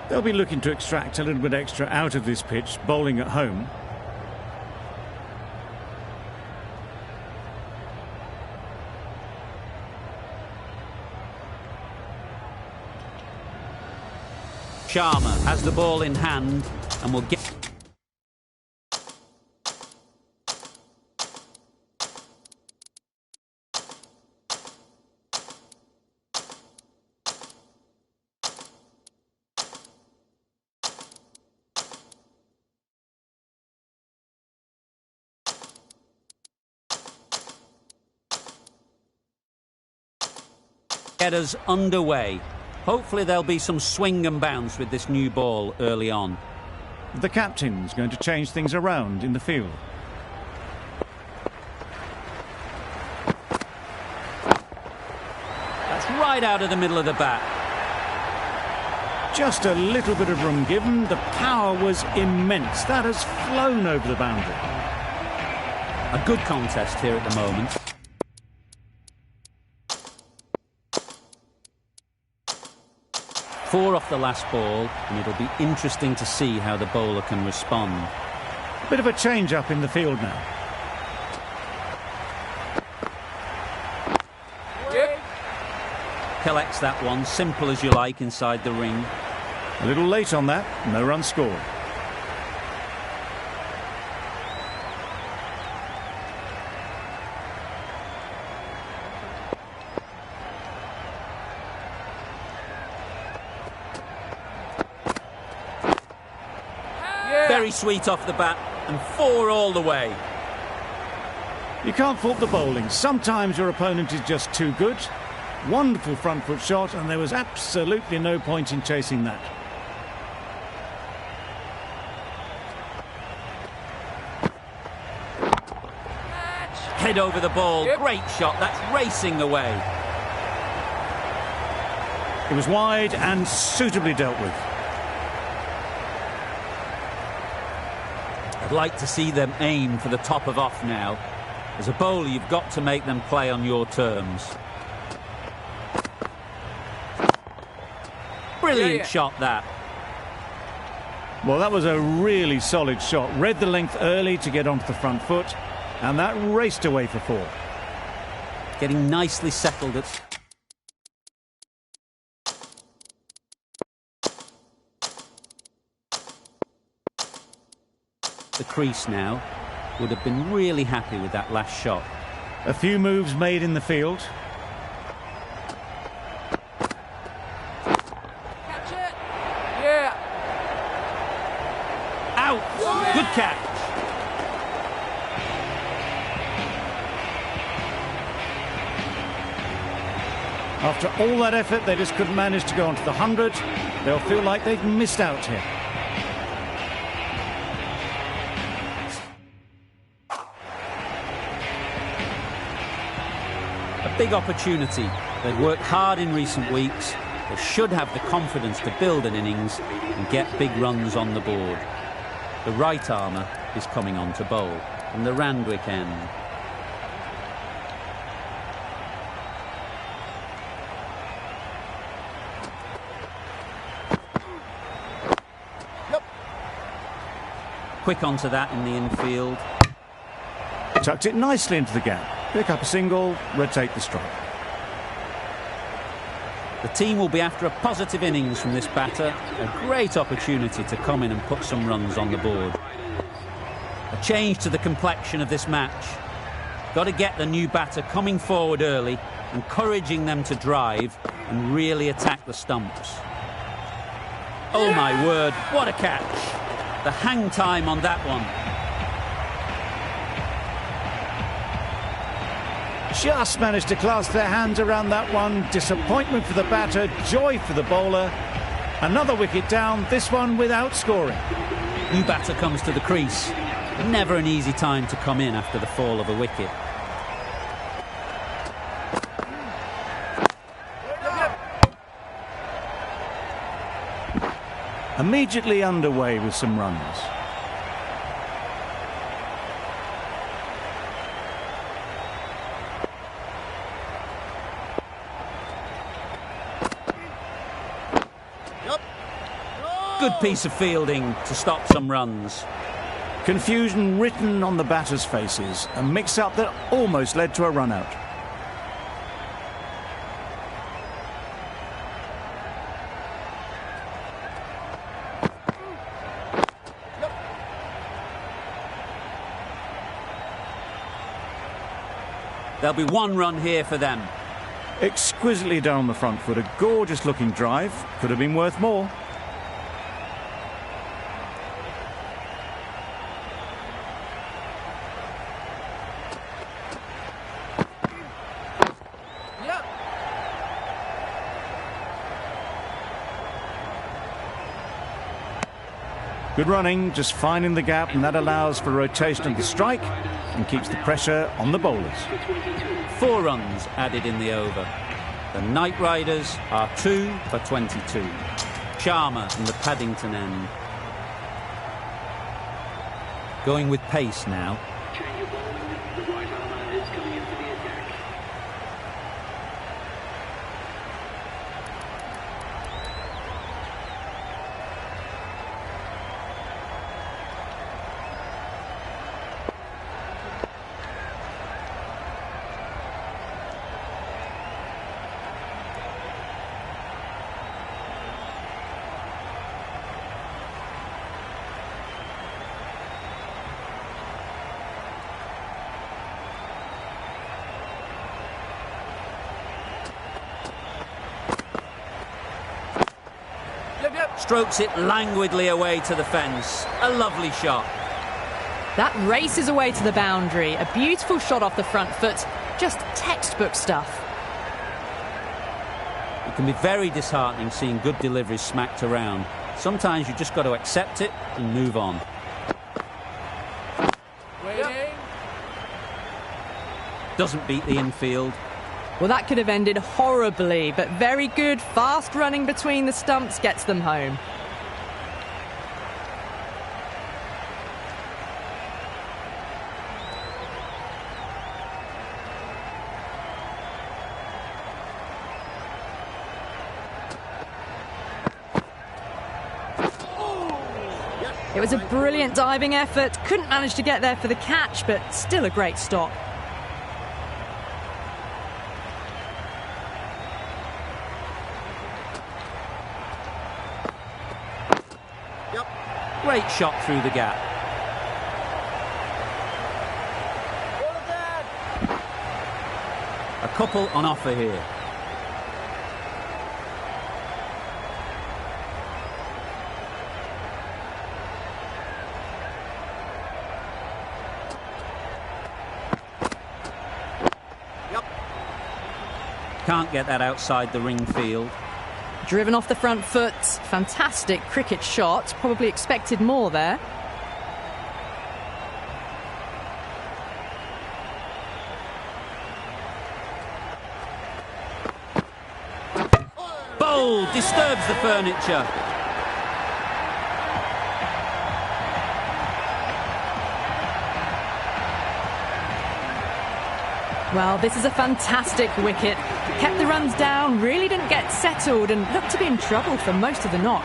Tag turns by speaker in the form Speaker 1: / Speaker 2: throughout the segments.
Speaker 1: They'll be looking to extract a little bit extra out of this pitch, bowling at home.
Speaker 2: Sharma has the ball in hand and will get... get us underway. Hopefully there'll be some swing and bounce with this new ball early on.
Speaker 1: The captain's going to change things around in the field.
Speaker 2: That's right out of the middle of the bat.
Speaker 1: Just a little bit of room given. The power was immense. That has flown over the boundary.
Speaker 2: A good contest here at the moment. Four off the last ball, and it'll be interesting to see how the bowler can respond.
Speaker 1: A bit of a change-up in the field now.
Speaker 2: Yep. Collects that one, simple as you like, inside the ring.
Speaker 1: A little late on that, no run scored.
Speaker 2: Very sweet off the bat, and four all the way.
Speaker 1: You can't fault the bowling. Sometimes your opponent is just too good. Wonderful front foot shot, and there was absolutely no point in chasing that.
Speaker 2: Head over the ball, great shot, that's racing away.
Speaker 1: It was wide and suitably dealt with.
Speaker 2: I'd like to see them aim for the top of off now. As a bowler, you've got to make them play on your terms. Brilliant shot, that.
Speaker 1: Well, that was a really solid shot. Read the length early to get onto the front foot, and that raced away for four.
Speaker 2: Getting nicely settled at... the crease now. Would have been really happy with that last shot.
Speaker 1: A few moves made in the field.
Speaker 3: Catch it! Yeah!
Speaker 2: Out! Good catch!
Speaker 1: After all that effort, they just couldn't manage to go onto the 100. They'll feel like they've missed out here.
Speaker 2: Big opportunity. They've worked hard in recent weeks. They should have the confidence to build an innings and get big runs on the board. The right armour is coming on to bowl from the Randwick end.
Speaker 3: Yep.
Speaker 2: Quick onto that in the infield.
Speaker 1: Tucked it nicely into the gap. Pick up a single, rotate the strike.
Speaker 2: The team will be after a positive innings from this batter. A great opportunity to come in and put some runs on the board. A change to the complexion of this match. Got to get the new batter coming forward early, encouraging them to drive and really attack the stumps. Oh my word, what a catch! The hang time on that one.
Speaker 1: Just managed to clasp their hands around that one. Disappointment for the batter, joy for the bowler. Another wicket down, this one without scoring.
Speaker 2: New batter comes to the crease. Never an easy time to come in after the fall of a wicket.
Speaker 1: Immediately underway with some runs.
Speaker 2: Good piece of fielding to stop some runs.
Speaker 1: Confusion written on the batters' faces. A mix-up that almost led to a run-out.
Speaker 2: There'll be one run here for them.
Speaker 1: Exquisitely down the front foot. A gorgeous-looking drive. Could have been worth more. Good running, just finding the gap, and that allows for rotation of the strike and keeps the pressure on the bowlers.
Speaker 2: 4 runs added in the over. The Knight Riders are 2 for 22. Sharma from the Paddington end. Going with pace now. Strokes it languidly away to the fence. A lovely shot.
Speaker 4: That races away to the boundary. A beautiful shot off the front foot. Just textbook stuff.
Speaker 2: It can be very disheartening seeing good deliveries smacked around. Sometimes you've just got to accept it and move on.
Speaker 3: Waiting.
Speaker 2: Doesn't beat the infield.
Speaker 4: Well, that could have ended horribly, but very good, fast running between the stumps gets them home. It was a brilliant diving effort. Couldn't manage to get there for the catch, but still a great stop.
Speaker 2: Great shot through the gap. A couple on offer here. Can't get that outside the ring field.
Speaker 4: Driven off the front foot, fantastic cricket shot, probably expected more there.
Speaker 2: Bold, disturbs the furniture.
Speaker 4: Well, this is a fantastic wicket. Kept the runs down, really didn't get settled and looked to be in trouble for most of the knock.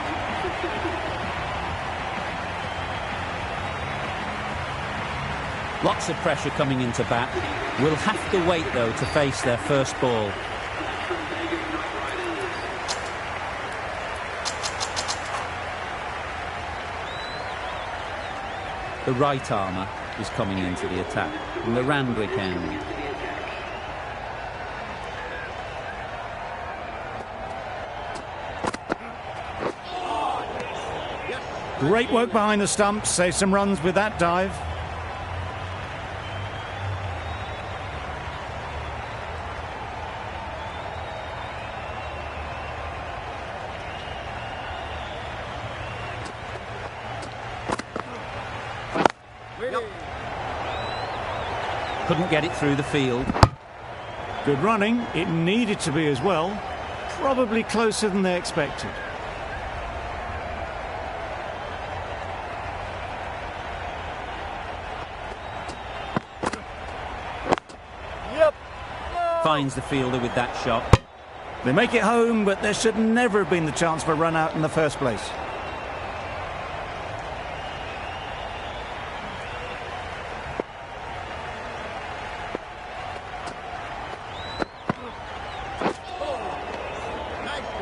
Speaker 2: Lots of pressure coming into bat. Will have to wait, though, to face their first ball. The right armour is coming into the attack from the Randwick end.
Speaker 1: Great work behind the stumps, save some runs with that dive.
Speaker 2: Couldn't get it through the field.
Speaker 1: Good running, it needed to be as well. Probably closer than they expected.
Speaker 2: Finds the fielder with that shot.
Speaker 1: They make it home, but there should never have been the chance for a run out in the first place.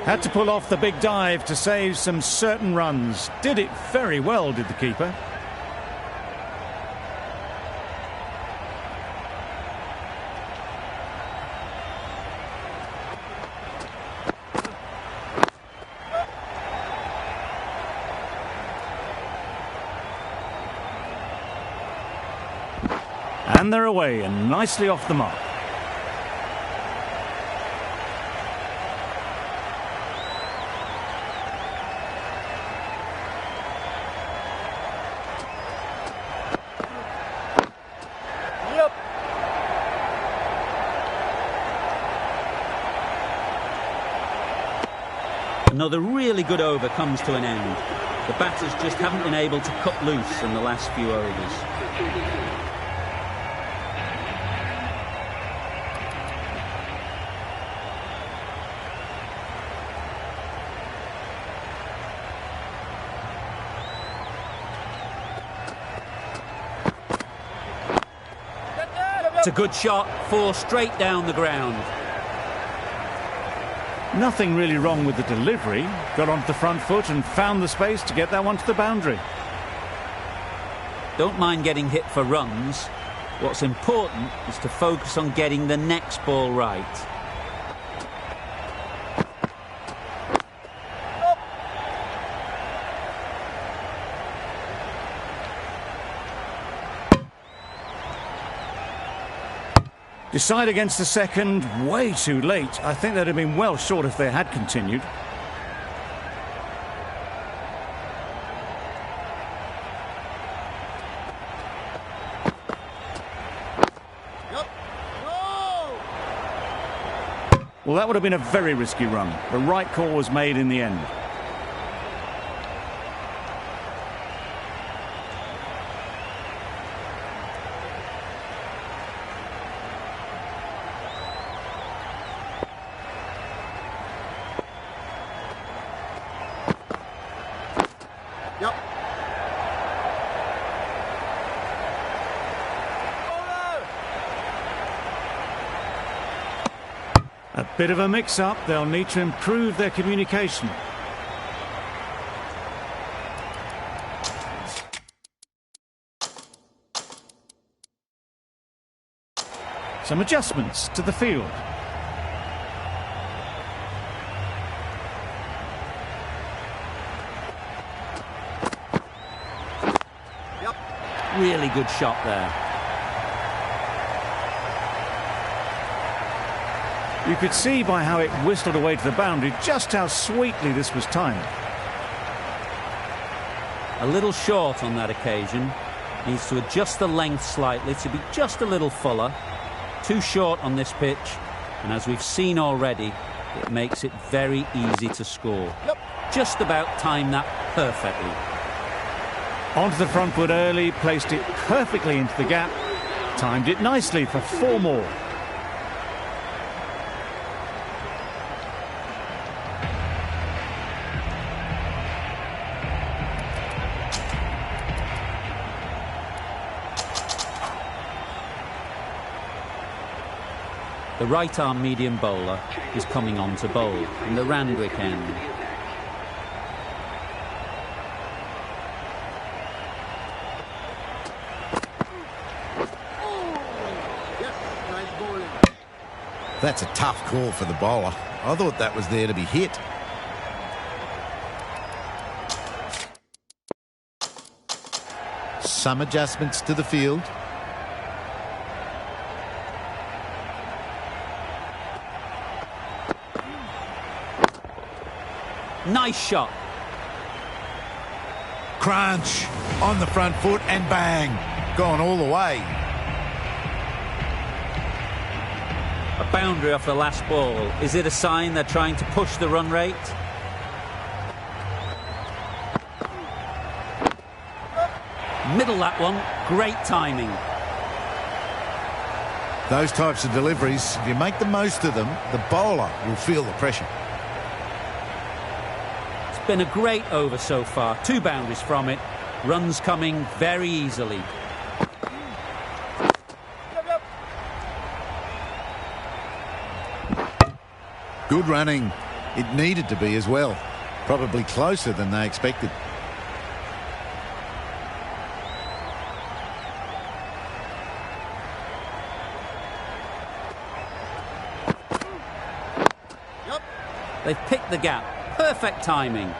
Speaker 1: Had to pull off the big dive to save some certain runs. Did it very well, did the keeper. And they're away and nicely off the mark.
Speaker 2: Another really good over comes to an end. The batters just haven't been able to cut loose in the last few overs. It's a good shot, 4 straight down the ground.
Speaker 1: Nothing really wrong with the delivery. Got onto the front foot and found the space to get that one to the boundary.
Speaker 2: Don't mind getting hit for runs. What's important is to focus on getting the next ball right.
Speaker 1: Decide against the second, way too late. I think they'd have been well short if they had continued. Well, that would have been a very risky run. The right call was made in the end. A bit of a mix-up. They'll need to improve their communication. Some adjustments to the field.
Speaker 2: Really good shot there.
Speaker 1: You could see by how it whistled away to the boundary just how sweetly this was timed.
Speaker 2: A little short on that occasion. Needs to adjust the length slightly to be just a little fuller. Too short on this pitch, and as we've seen already, it makes it very easy to score. Just about timed that perfectly.
Speaker 1: Onto the front foot early, placed it perfectly into the gap, timed it nicely for 4 more.
Speaker 2: The right-arm medium bowler is coming on to bowl in the Randwick end.
Speaker 5: That's a tough call for the bowler. I thought that was there to be hit. Some adjustments to the field.
Speaker 2: Nice shot.
Speaker 5: Crunch on the front foot and bang. Gone all the way.
Speaker 2: A boundary off the last ball. Is it a sign they're trying to push the run rate? Middle that one. Great timing.
Speaker 5: Those types of deliveries, if you make the most of them, the bowler will feel the pressure.
Speaker 2: It's been a great over so far. 2 boundaries from it. Runs coming very easily.
Speaker 5: Good running. It needed to be as well. Probably closer than they expected.
Speaker 2: They've picked the gap. Perfect timing.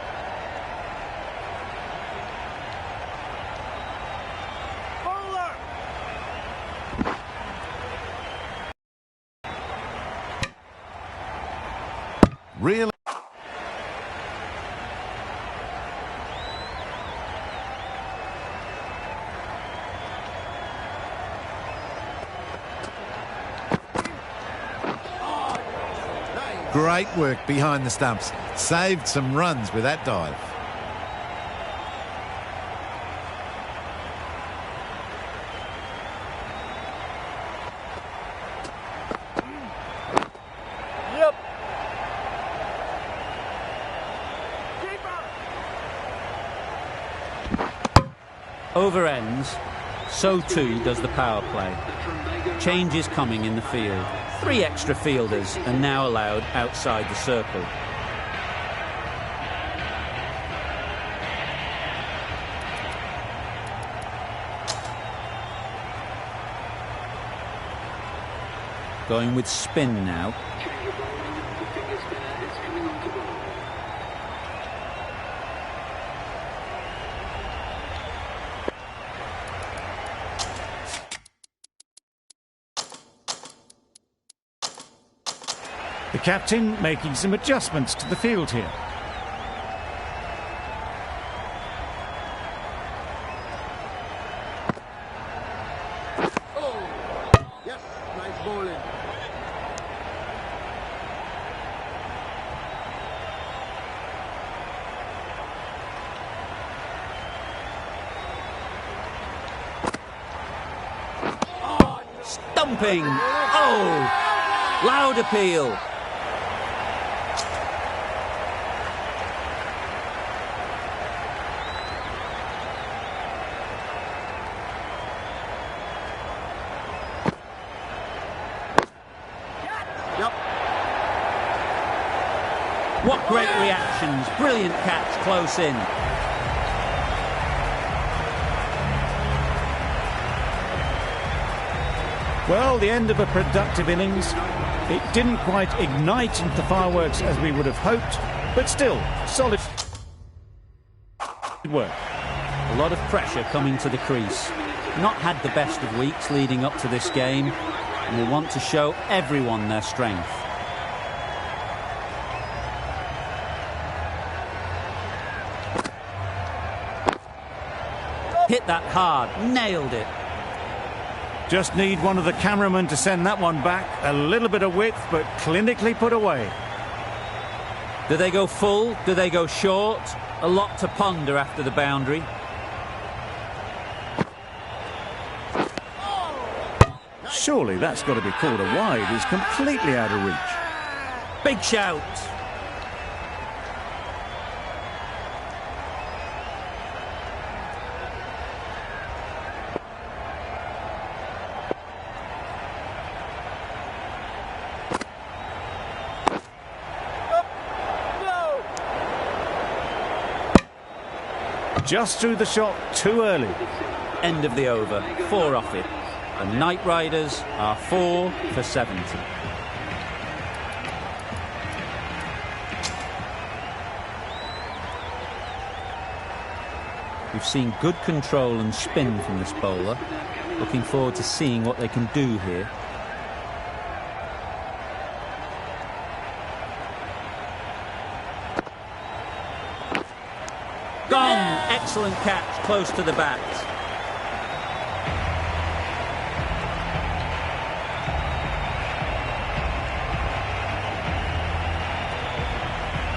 Speaker 5: Really? Great work behind the stumps. Saved some runs with that dive.
Speaker 3: Yep.
Speaker 2: Over ends, so too does the power play. Change is coming in the field. 3 extra fielders are now allowed outside the circle. Going with spin now.
Speaker 1: The captain making some adjustments to the field here.
Speaker 3: Oh. Yes, nice bowling.
Speaker 2: Stumping! Oh! Loud appeal.
Speaker 3: Yep.
Speaker 2: What great reactions. Brilliant catch close in.
Speaker 1: Well, the end of a productive innings. It didn't quite ignite into the fireworks as we would have hoped, but still, solid work.
Speaker 2: A lot of pressure coming to the crease. Not had the best of weeks leading up to this game, and they want to show everyone their strength. Hit that hard, nailed it.
Speaker 1: Just need one of the cameramen to send that one back. A little bit of width, but clinically put away.
Speaker 2: Do they go full? Do they go short? A lot to ponder after the boundary.
Speaker 1: Surely that's got to be called a wide. He's completely out of reach.
Speaker 2: Big shout.
Speaker 1: Just threw the shot too early.
Speaker 2: End of the over. 4 off it. The Knight Riders are 4 for 70. We've seen good control and spin from this bowler. Looking forward to seeing what they can do here. Gone! Excellent catch, close to the bat.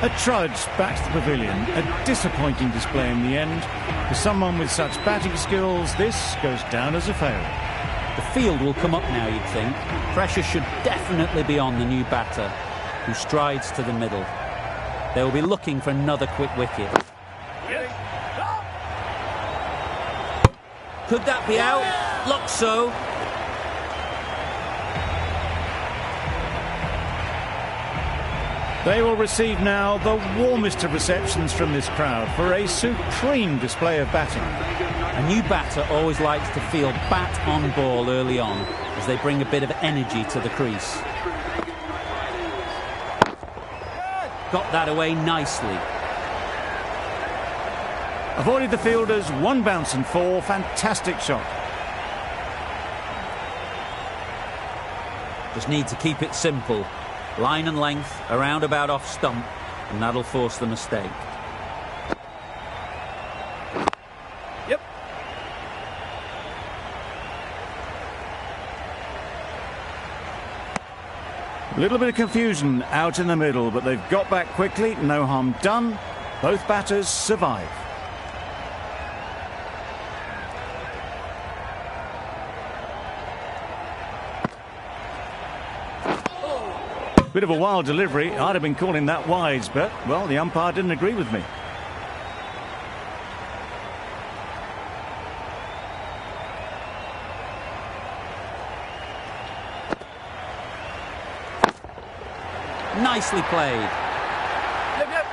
Speaker 1: A trudge back to the pavilion. A disappointing display in the end. For someone with such batting skills, this goes down as a failure.
Speaker 2: The field will come up now, you'd think. Pressure should definitely be on the new batter, who strides to the middle. They will be looking for another quick wicket. Could that be out? Looks so.
Speaker 1: They will receive now the warmest of receptions from this crowd for a supreme display of batting.
Speaker 2: A new batter always likes to feel bat on ball early on as they bring a bit of energy to the crease. Got that away nicely.
Speaker 1: Avoided the fielders, 1 bounce and 4. Fantastic shot.
Speaker 2: Just need to keep it simple. Line and length, around about off stump, and that'll force the mistake.
Speaker 3: Yep.
Speaker 1: A little bit of confusion out in the middle, but they've got back quickly. No harm done. Both batters survive. Bit of a wild delivery. I'd have been calling that wise, but, well, the umpire didn't agree with me.
Speaker 2: Nicely played.
Speaker 3: Yep.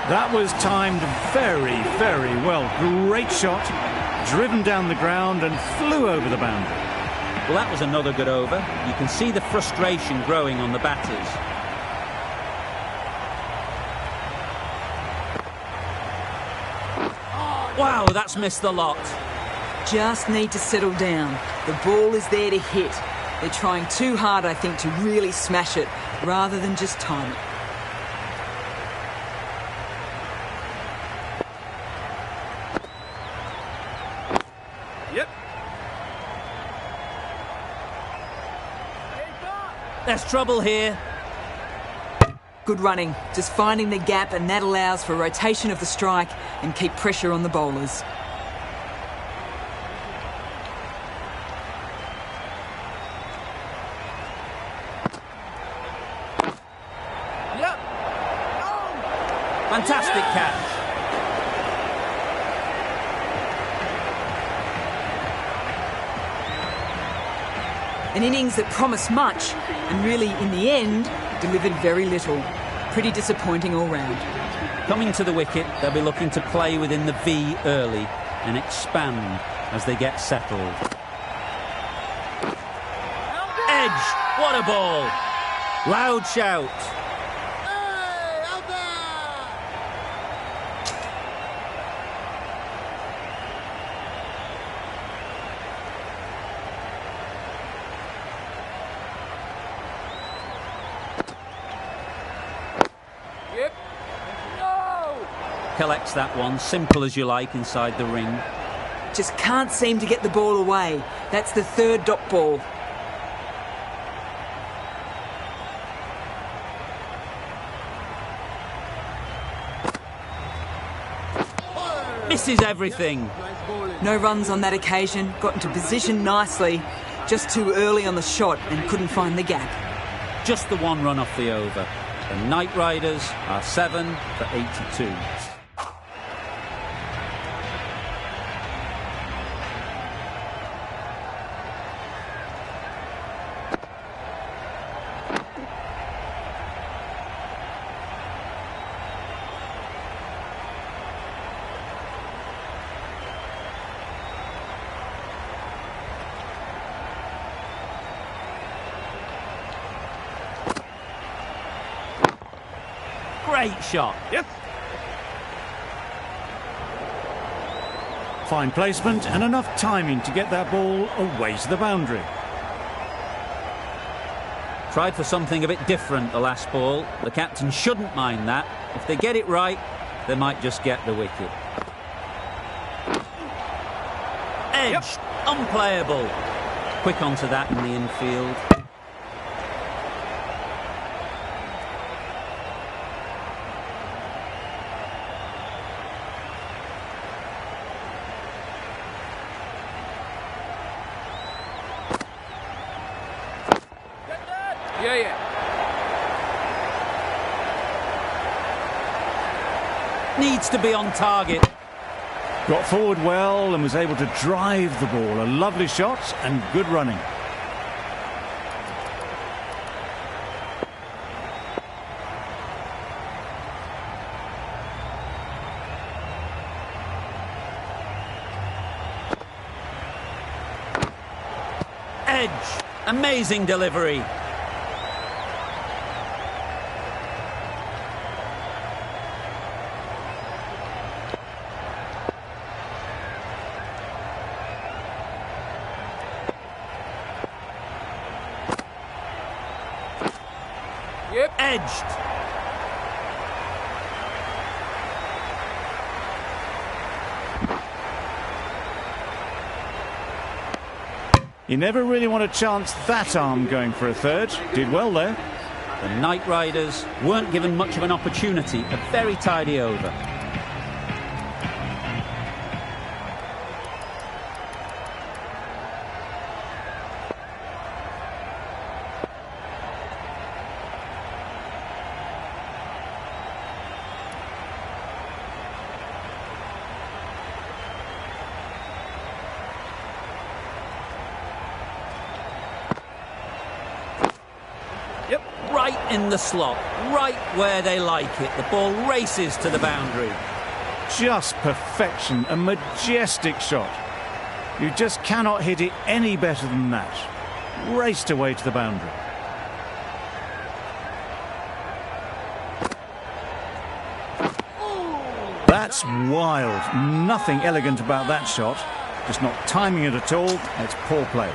Speaker 1: That was timed very, very well. Great shot. Driven down the ground and flew over the boundary.
Speaker 2: Well, that was another good over. You can see the frustration growing on the batters. Wow, that's missed the lot.
Speaker 6: Just need to settle down. The ball is there to hit. They're trying too hard, I think, to really smash it, rather than just time it.
Speaker 3: Yep.
Speaker 2: There's trouble here.
Speaker 6: Good running, just finding the gap, and that allows for rotation of the strike and keep pressure on the bowlers.
Speaker 3: Yep.
Speaker 2: Fantastic catch.
Speaker 6: An innings that promised much and really, in the end, delivered very little. Pretty disappointing all round.
Speaker 2: Coming to the wicket, they'll be looking to play within the V early and expand as they get settled. Edge! What a ball! Loud shout.
Speaker 3: Hey, out there! Yep. No!
Speaker 2: Collects that one, simple as you like, inside the ring.
Speaker 6: Just can't seem to get the ball away. That's the third dot ball.
Speaker 2: Misses everything.
Speaker 3: Nice bowling.
Speaker 6: No runs on that occasion, got into position nicely, just too early on the shot and couldn't find the gap.
Speaker 2: Just the 1 run off the over. The Knight Riders are 7 for 82. Great shot.
Speaker 3: Yep.
Speaker 1: Fine placement and enough timing to get that ball away to the boundary.
Speaker 2: Tried for something a bit different the last ball. The captain shouldn't mind that. If they get it right, they might just get the wicket. Edge, unplayable. Quick onto that in the infield.
Speaker 3: Yeah.
Speaker 2: Needs to be on target.
Speaker 1: Got forward well and was able to drive the ball. A lovely shot and good running.
Speaker 2: edge. Amazing delivery.
Speaker 3: Yep.
Speaker 2: Edged.
Speaker 1: You never really want to chance that arm going for a third. Did well there.
Speaker 2: The Knight Riders weren't given much of an opportunity. A very tidy over.
Speaker 3: Yep.
Speaker 2: Right in the slot, right where they like it. The ball races to the boundary.
Speaker 1: Just perfection, a majestic shot. You just cannot hit it any better than that. Raced away to the boundary. That's wild. Nothing elegant about that shot. Just not timing it at all. It's poor play.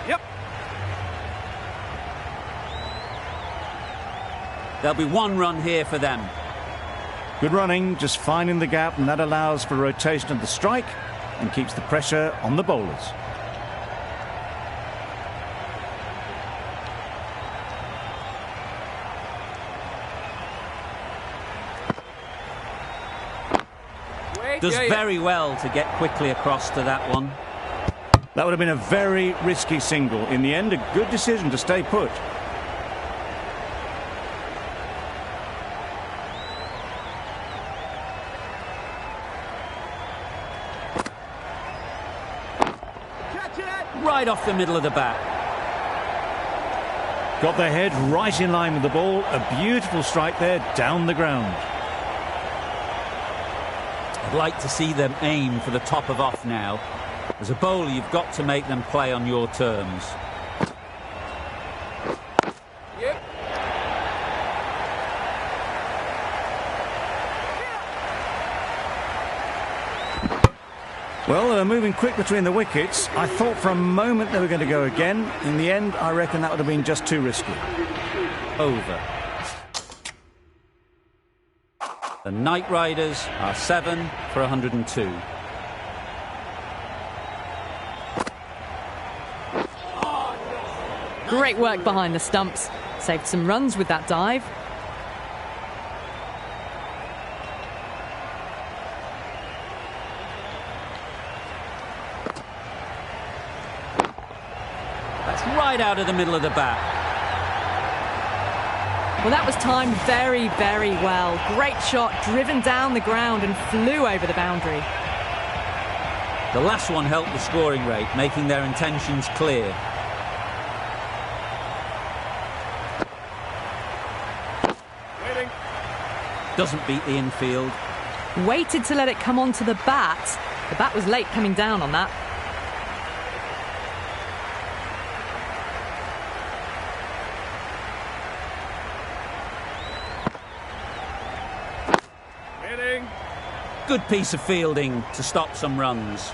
Speaker 3: Yep.
Speaker 2: There'll be one run here for them.
Speaker 1: Good running, just finding the gap, and that allows for rotation of the strike and keeps the pressure on the bowlers.
Speaker 3: Wait.
Speaker 2: Does
Speaker 3: Yeah, yeah.
Speaker 2: very well to get quickly across to that one.
Speaker 1: That would have been a very risky single. In the end, a good decision to stay put.
Speaker 3: Catch it.
Speaker 2: Right off the middle of the bat.
Speaker 1: Got their head right in line with the ball. A beautiful strike there, down the ground.
Speaker 2: I'd like to see them aim for the top of off now. As a bowler, you've got to make them play on your terms.
Speaker 3: Yep.
Speaker 1: Well, they were moving quick between the wickets. I thought for a moment they were going to go again. In the end, I reckon that would have been just too risky.
Speaker 2: Over. The Knight Riders are 7 for 102.
Speaker 4: Great work behind the stumps. Saved some runs with that dive.
Speaker 2: That's right out of the middle of the bat.
Speaker 4: Well, that was timed very, very well. Great shot, driven down the ground and flew over the boundary.
Speaker 2: The last one helped the scoring rate, making their intentions clear.
Speaker 3: Waiting.
Speaker 2: Doesn't beat the infield.
Speaker 4: Waited to let it come onto the bat. The bat was late coming down on that.
Speaker 3: Waiting.
Speaker 2: Good piece of fielding to stop some runs.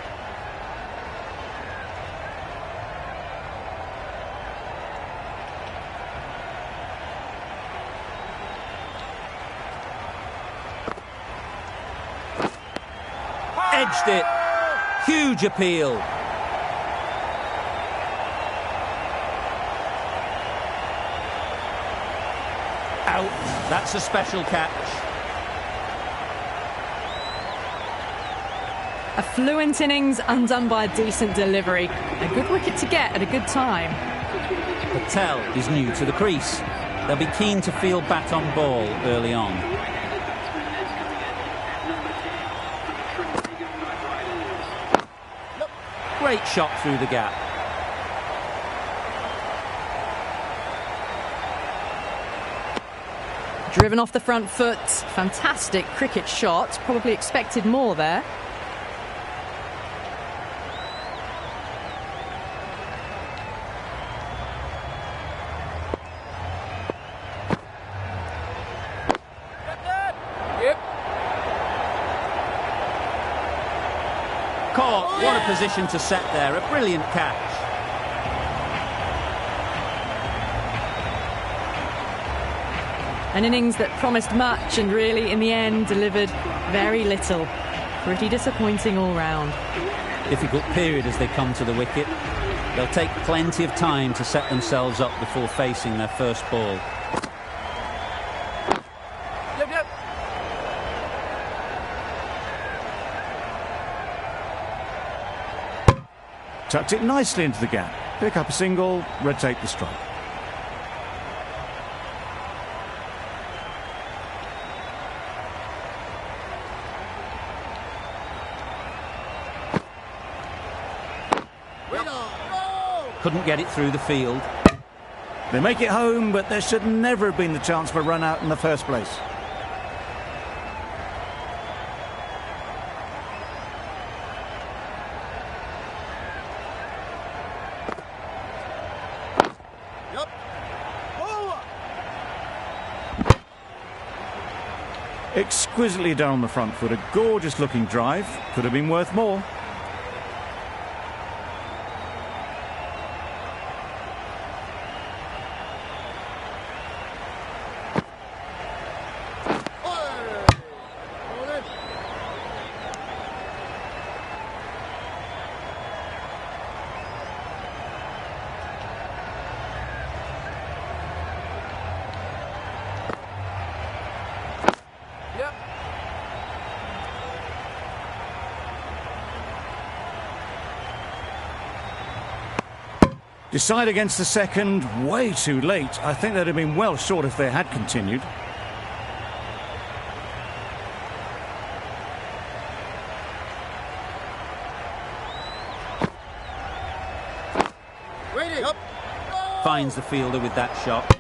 Speaker 2: Edged it. Huge appeal. Out. That's a special catch.
Speaker 4: A fluent innings undone by a decent delivery. A good wicket to get at a good time.
Speaker 2: Patel is new to the crease. They'll be keen to field bat on ball early on. Great shot through the gap.
Speaker 4: Driven off the front foot. Fantastic cricket shot. Probably expected more there.
Speaker 2: Caught. What a position to set there. A brilliant catch.
Speaker 4: An innings that promised much and really, in the end, delivered very little. Pretty disappointing all round.
Speaker 2: Difficult period as they come to the wicket. They'll take plenty of time to set themselves up before facing their first ball.
Speaker 3: Yep.
Speaker 1: Tucked it nicely into the gap. Pick up a single, rotate the strike.
Speaker 2: Couldn't get it through the field.
Speaker 1: They make it home, but there should never have been the chance for a run out in the first place. Exquisitely done on the front foot. A gorgeous looking drive. Could have been worth more. Decide against the second, way too late. I think they'd have been well short if they had continued.
Speaker 2: Finds the fielder with that shot.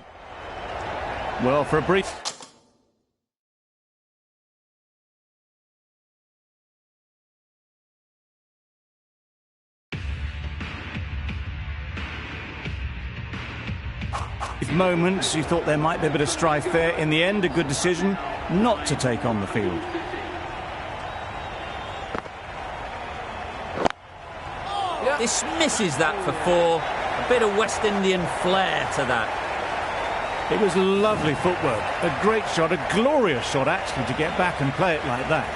Speaker 1: Well, for a brief... moments, you thought there might be a bit of strife there. In the end, a good decision not to take on the field.
Speaker 2: Dismisses that for four. A bit of West Indian flair to that.
Speaker 1: It was lovely footwork. A great shot, a glorious shot actually, to get back and play it like that.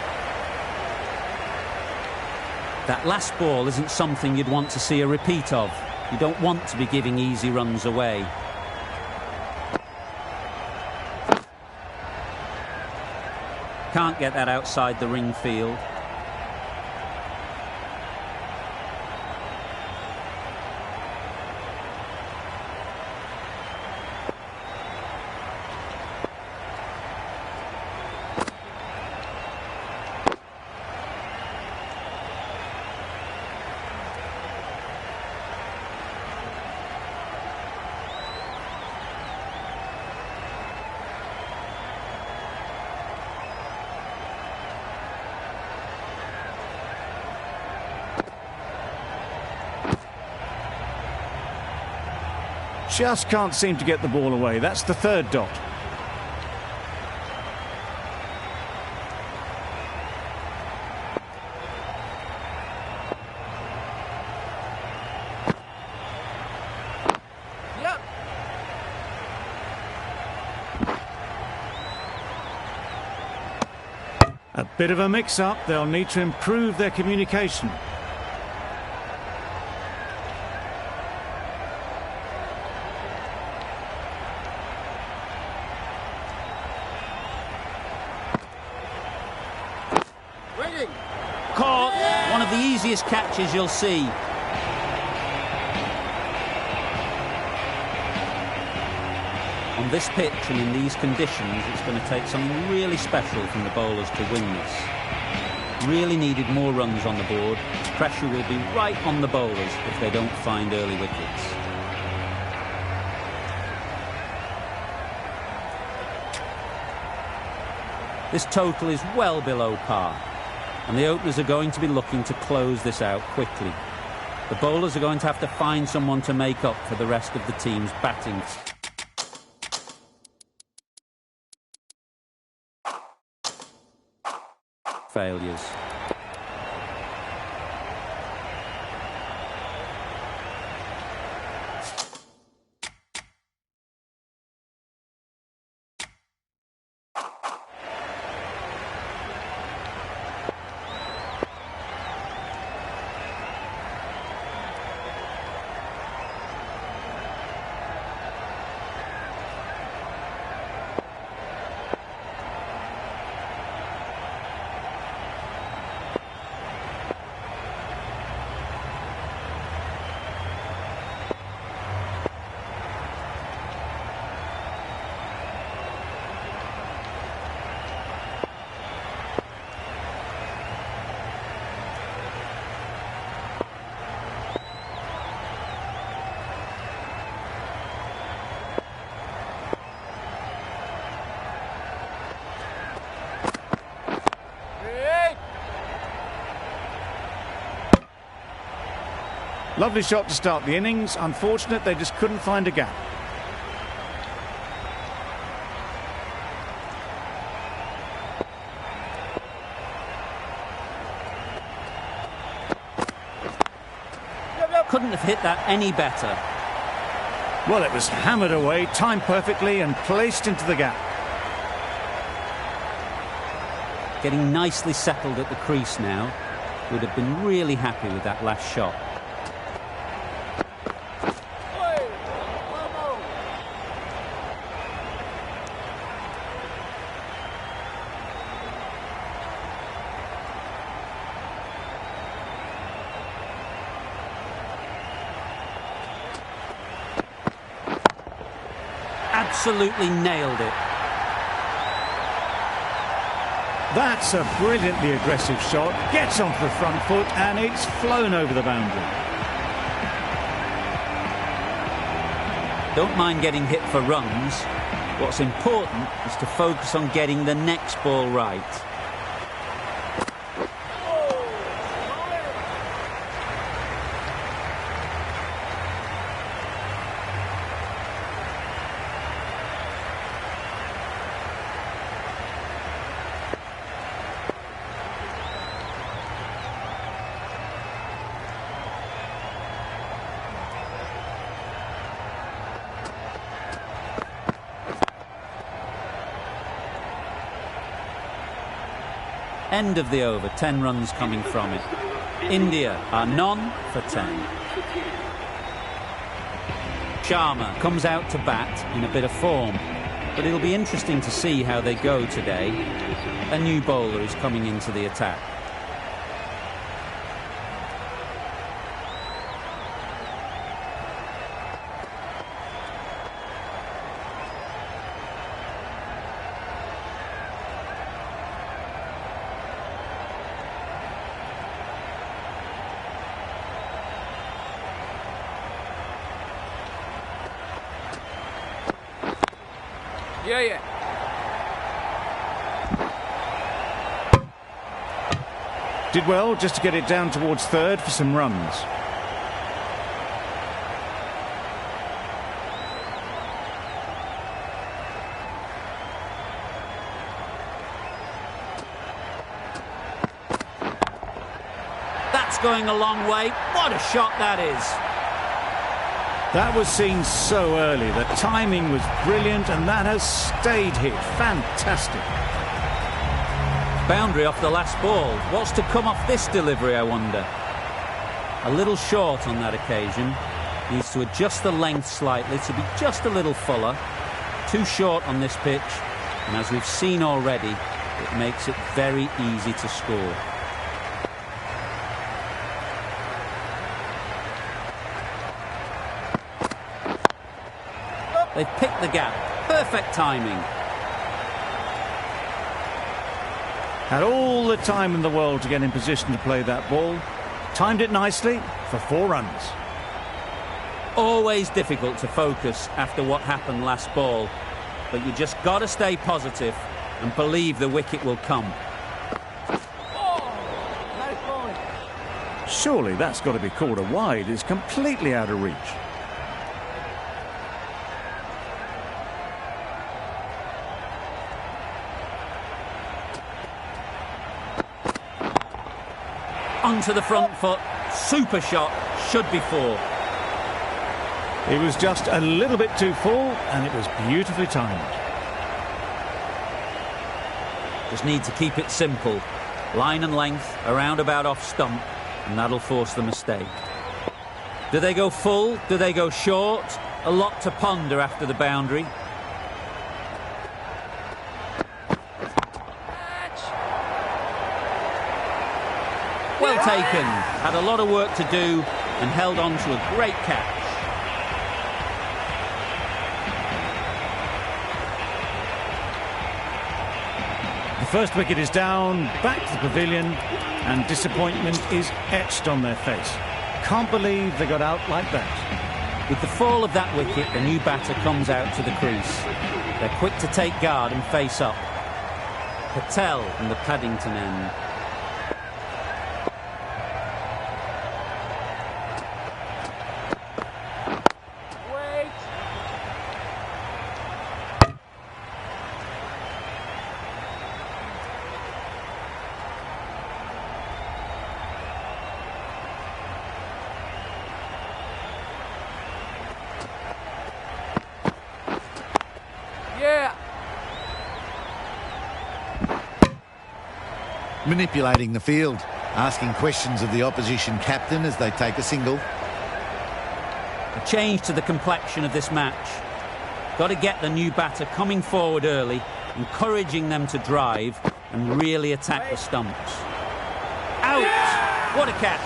Speaker 2: That last ball isn't something you'd want to see a repeat of. You don't want to be giving easy runs away. Can't get that outside the ring field.
Speaker 1: Just can't seem to get the ball away. That's the third dot.
Speaker 3: Yep.
Speaker 1: A bit of a mix-up. They'll need to improve their communication.
Speaker 2: Caught. One of the easiest catches you'll see. On this pitch and in these conditions, it's going to take something really special from the bowlers to win this. Really needed more runs on the board. Pressure will be right on the bowlers if they don't find early wickets. This total is well below par, and the openers are going to be looking to close this out quickly. The bowlers are going to have to find someone to make up for the rest of the team's batting. Failures.
Speaker 1: Lovely shot to start the innings. Unfortunate they just couldn't find a gap.
Speaker 2: Couldn't have hit that any better.
Speaker 1: Well, it was hammered away, timed perfectly and placed into the gap.
Speaker 2: Getting nicely settled at the crease now. Would have been really happy with that last shot. Absolutely nailed it.
Speaker 1: That's a brilliantly aggressive shot. Gets onto the front foot and it's flown over the boundary.
Speaker 2: Don't mind getting hit for runs. What's important is to focus on getting the next ball right. End of the over, 10 runs coming from it. India are none for 10. Sharma comes out to bat in a bit of form, but it'll be interesting to see how they go today. A new bowler is coming into the attack.
Speaker 3: Yeah.
Speaker 1: Did well just to get it down towards third for some runs.
Speaker 2: That's going a long way. What a shot that is.
Speaker 1: That was seen so early. The timing was brilliant and that has stayed hit. Fantastic.
Speaker 2: Boundary off the last ball. What's to come off this delivery, I wonder? A little short on that occasion. Needs to adjust the length slightly to be just a little fuller. Too short on this pitch. And as we've seen already, it makes it very easy to score. They've picked the gap. Perfect timing.
Speaker 1: Had all the time in the world to get in position to play that ball. Timed it nicely for 4 runs.
Speaker 2: Always difficult to focus after what happened last ball, but you just got to stay positive and believe the wicket will come.
Speaker 1: Surely that's got to be called a wide. It's completely out of reach.
Speaker 2: Onto the front foot. Super shot. Should be 4.
Speaker 1: It was just a little bit too full, and it was beautifully timed.
Speaker 2: Just need to keep it simple. Line and length, around about off stump, and that'll force the mistake. Do they go full? Do they go short? A lot to ponder after the boundary. Well taken. Had a lot of work to do and held on to a great catch.
Speaker 1: The first wicket is down, back to the pavilion, and disappointment is etched on their face. Can't believe they got out like that.
Speaker 2: With the fall of that wicket, the new batter comes out to the crease. They're quick to take guard and face up. Patel from the Paddington end.
Speaker 5: Manipulating the field, asking questions of the opposition captain as they take a single.
Speaker 2: A change to the complexion of this match. Got to get the new batter coming forward early, encouraging them to drive and really attack the stumps. Out! What a catch!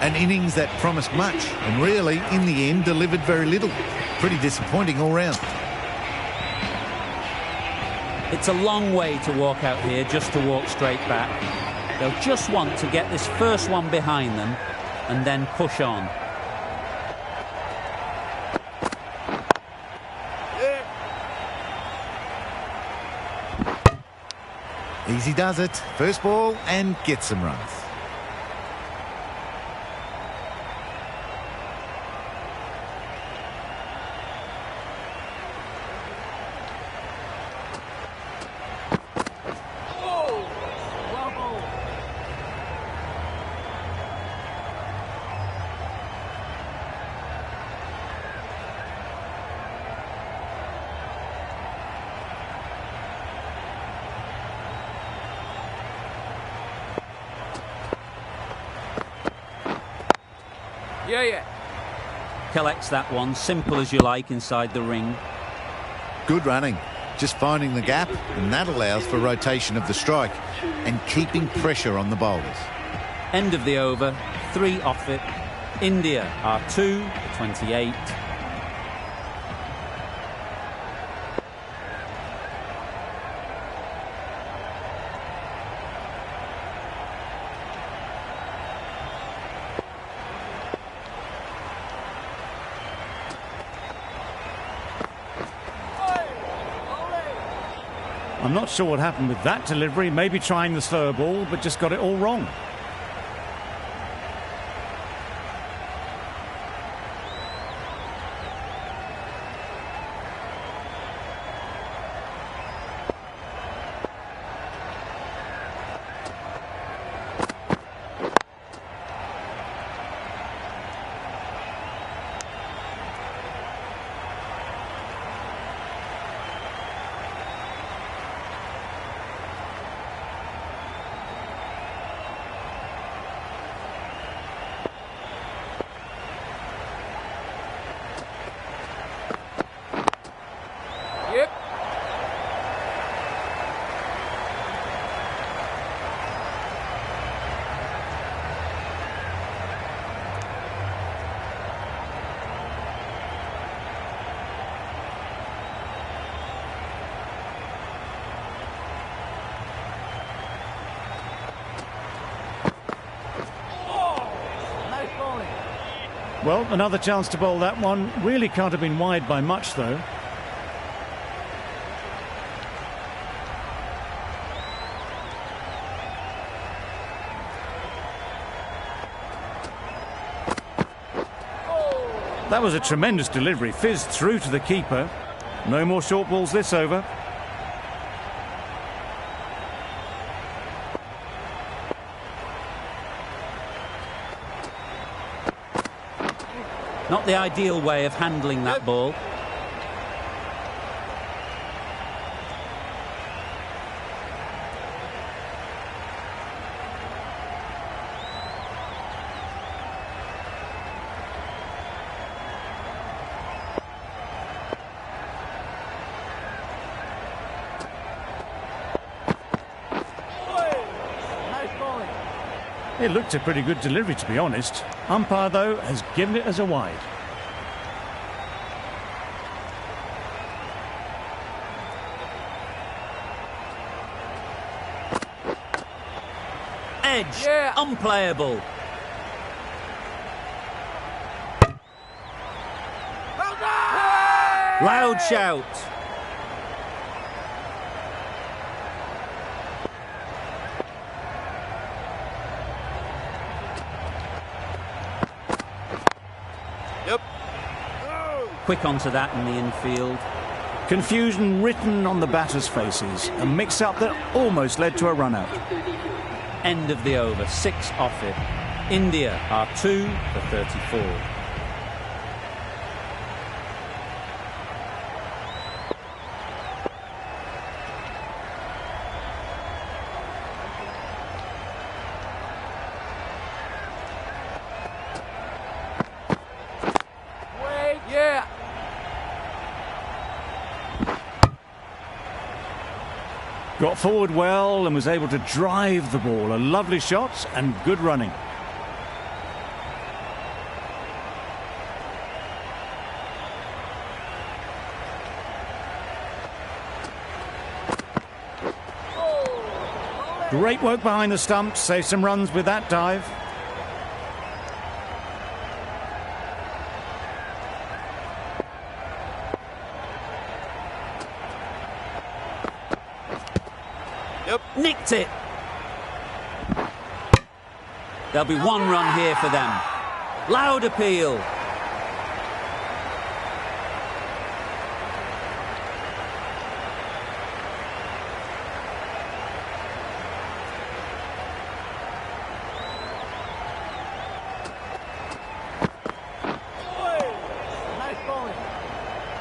Speaker 5: An innings that promised much and really, in the end, delivered very little. Pretty disappointing all round.
Speaker 2: It's a long way to walk out here just to walk straight back. They'll just want to get this first one behind them and then push on.
Speaker 5: Easy does it. First ball and gets some runs.
Speaker 2: Collects that one, simple as you like, inside the ring.
Speaker 5: Good running. Just finding the gap, and that allows for rotation of the strike and keeping pressure on the bowlers.
Speaker 2: End of the over, 3 off it. India are 2 for 28.
Speaker 1: I'm not sure what happened with that delivery. Maybe trying the slower ball, but just got it all wrong. Well, another chance to bowl that one. Really can't have been wide by much, though. That was a tremendous delivery, fizzed through to the keeper. No more short balls this over.
Speaker 2: Not the ideal way of handling that ball.
Speaker 1: It looked a pretty good delivery, to be honest. Umpire, though, has given it as a wide.
Speaker 2: Edge, unplayable. Loud shout. Quick onto that in the infield.
Speaker 1: Confusion written on the batters' faces. A mix-up that almost led to a run-out.
Speaker 2: End of the over, 6 off it. India are 2 for 34.
Speaker 1: Got forward well and was able to drive the ball. A lovely shot and good running. Great work behind the stumps. Saved some runs with that dive.
Speaker 2: Nicked it. There'll be 1 run here for them. Loud appeal.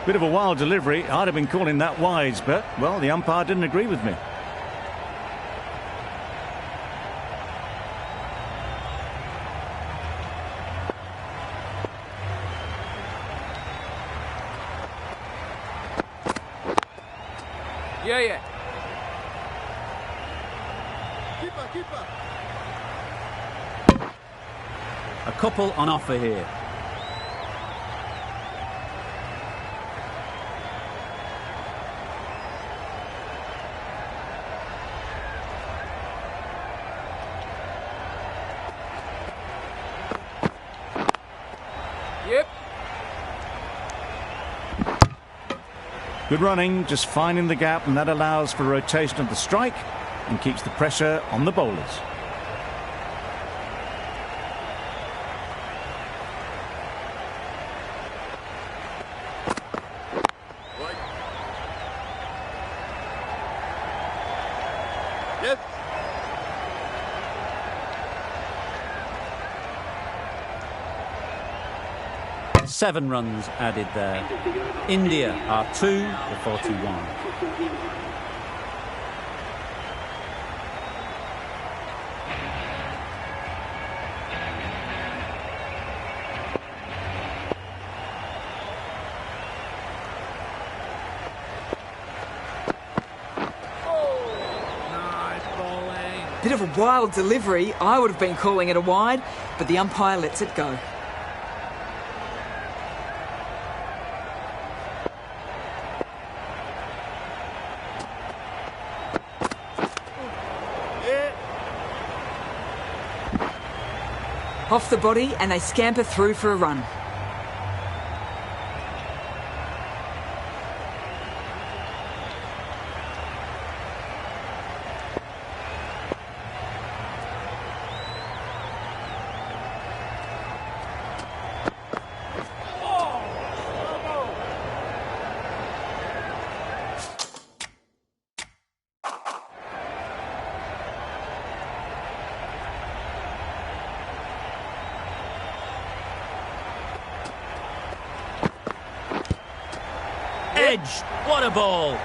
Speaker 1: Bit of a wild delivery. I'd have been calling that wide, but, well, the umpire didn't agree with me.
Speaker 3: Yeah.
Speaker 2: Keeper. A couple on offer here.
Speaker 1: Good running, just finding the gap, and that allows for rotation of the strike and keeps the pressure on the bowlers.
Speaker 3: Yes.
Speaker 2: 7 runs added there. India are 2 for 41.
Speaker 6: Bit of a wild delivery. I would have been calling it a wide, but the umpire lets it go. Off the body, and they scamper through for a run.
Speaker 2: Edge, what a ball.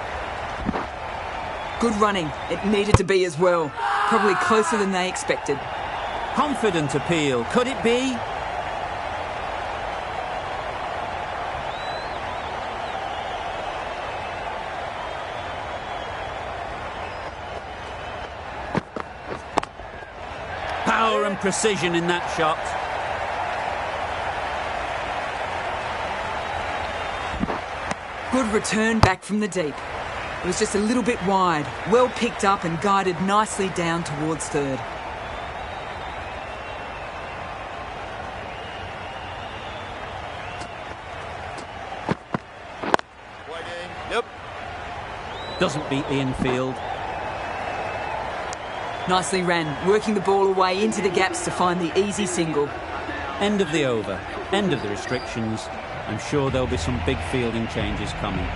Speaker 6: Good running. It needed to be as well. Probably closer than they expected.
Speaker 2: Confident appeal, could it be? Power and precision in that shot.
Speaker 6: Good return back from the deep. It was just a little bit wide. Well picked up and guided nicely down towards third.
Speaker 3: Yep.
Speaker 2: Doesn't beat the infield.
Speaker 6: Nicely ran, working the ball away into the gaps to find the easy single.
Speaker 2: End of the over, end of the restrictions. I'm sure there'll be some big fielding changes coming.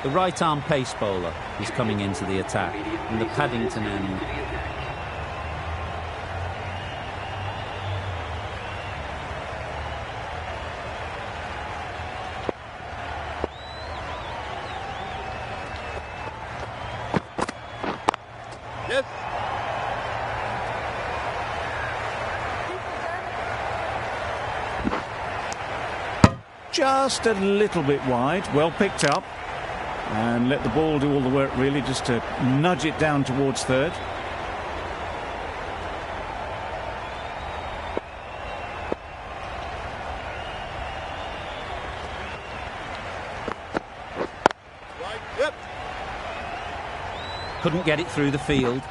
Speaker 2: The right-arm pace bowler is coming into the attack from the Paddington end.
Speaker 3: Yes.
Speaker 1: Just a little bit wide, well picked up. And let the ball do all the work, really, just to nudge it down towards third.
Speaker 3: Right. Yep.
Speaker 2: Couldn't get it through the field.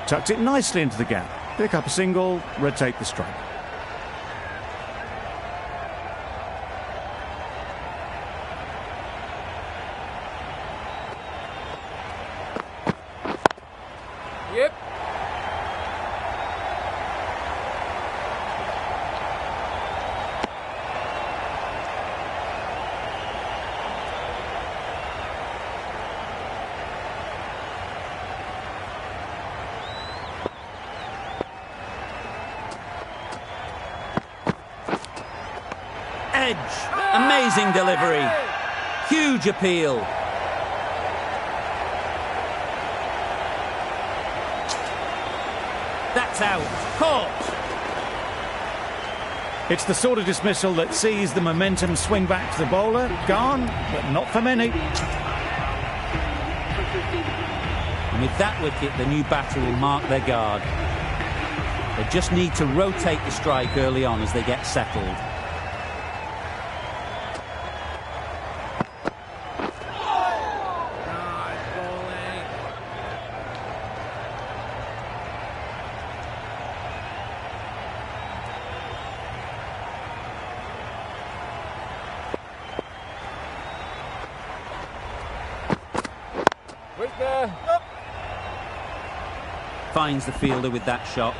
Speaker 1: Tucked it nicely into the gap. Pick up a single, rotate the strike.
Speaker 3: Yep.
Speaker 2: Edge, amazing delivery. Huge appeal. That's out. Caught.
Speaker 1: It's the sort of dismissal that sees the momentum swing back to the bowler. Gone, but not for many.
Speaker 2: And with that wicket, the new batter will mark their guard. They just need to rotate the strike early on as they get settled.
Speaker 3: Right there. Yep.
Speaker 2: Finds the fielder with that shot.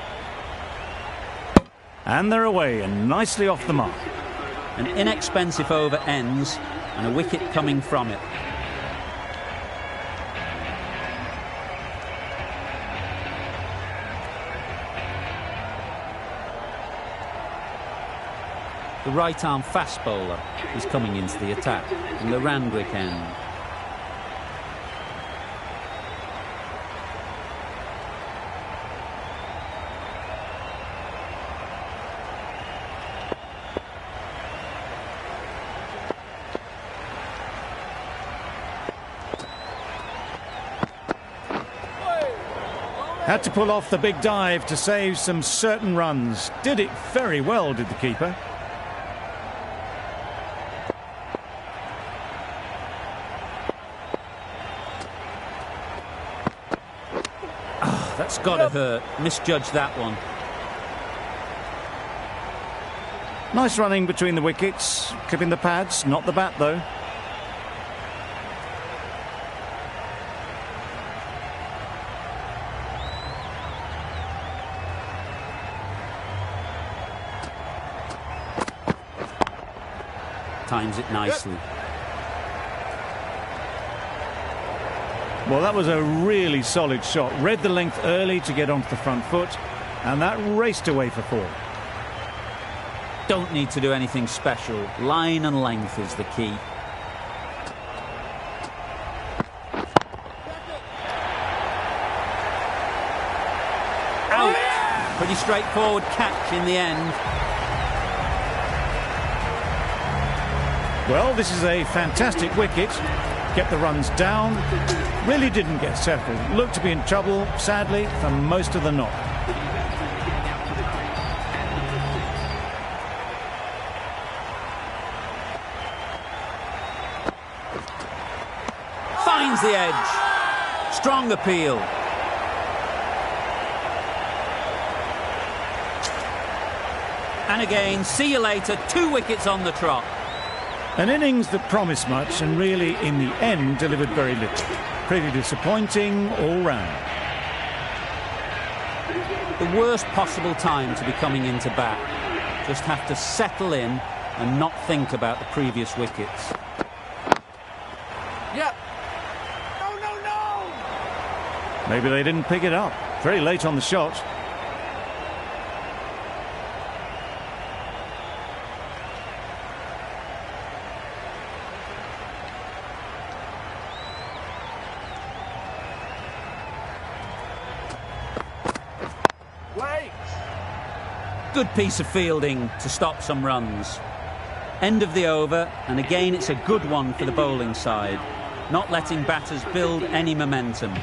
Speaker 1: And they're away and nicely off the mark.
Speaker 2: An inexpensive over ends and a wicket coming from it. The right-arm fast bowler is coming into the attack from the Randwick end.
Speaker 1: Had to pull off the big dive to save some certain runs. Did it very well, did the keeper.
Speaker 2: Oh, that's got to hurt. Misjudged that one.
Speaker 1: Nice running between the wickets, clipping the pads, not the bat though.
Speaker 2: Times it nicely.
Speaker 1: Well, that was a really solid shot. Read the length early to get onto the front foot. and that raced away for 4.
Speaker 2: Don't need to do anything special. Line and length is the key. Out! Pretty straightforward catch in the end.
Speaker 1: Well, this is a fantastic wicket. Kept the runs down. Really didn't get settled. Looked to be in trouble, sadly, for most of the knock.
Speaker 2: Finds the edge. Strong appeal. And again, see you later. 2 wickets on the trot.
Speaker 1: An innings that promised much and really, in the end, delivered very little. Pretty disappointing all round.
Speaker 2: The worst possible time to be coming into bat. Just have to settle in and not think about the previous wickets.
Speaker 3: Yep. No!
Speaker 1: Maybe they didn't pick it up. Very late on the shot.
Speaker 2: Good piece of fielding to stop some runs. End of the over, and again it's a good one for the bowling side, not letting batters build any momentum.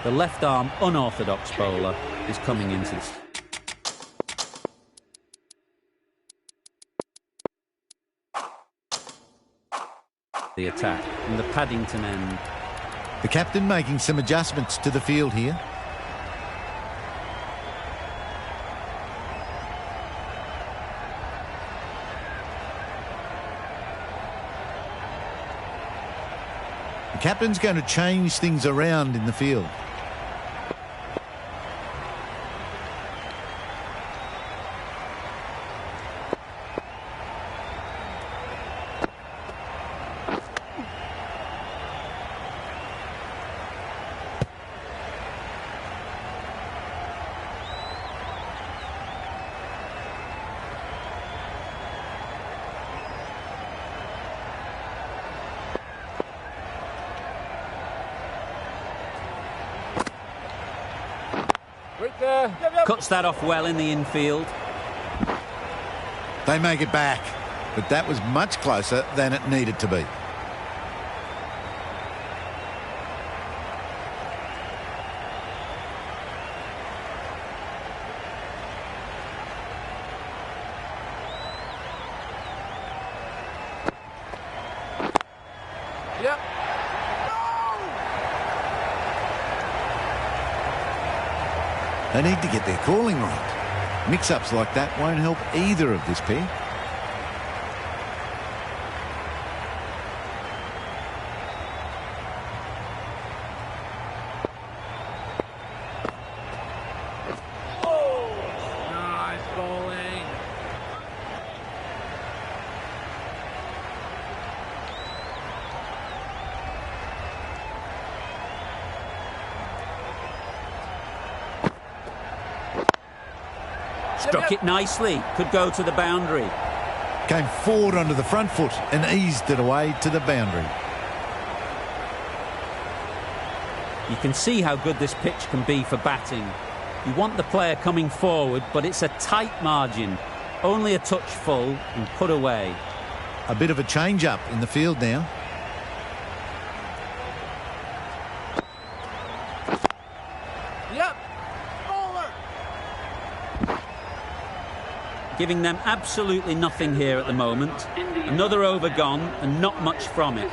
Speaker 2: The left-arm unorthodox bowler is coming into this. The attack from the Paddington end.
Speaker 5: The captain making some adjustments to the field here. The captain's going to change things around in the field.
Speaker 2: Cuts that off well in the infield.
Speaker 5: They make it back, but that was much closer than it needed to be.
Speaker 3: Yep.
Speaker 5: They need to get their calling right. Mix-ups like that won't help either of this pair.
Speaker 3: Nice bowling.
Speaker 2: Struck it nicely. Could go to the boundary.
Speaker 5: Came forward onto the front foot and eased it away to the boundary.
Speaker 2: You can see how good this pitch can be for batting. You want the player coming forward, but it's a tight margin. Only a touch full and put away.
Speaker 5: A bit of a change-up in the field now.
Speaker 3: Yep. Bowler.
Speaker 2: Giving them absolutely nothing here at the moment. Another over gone and not much from it.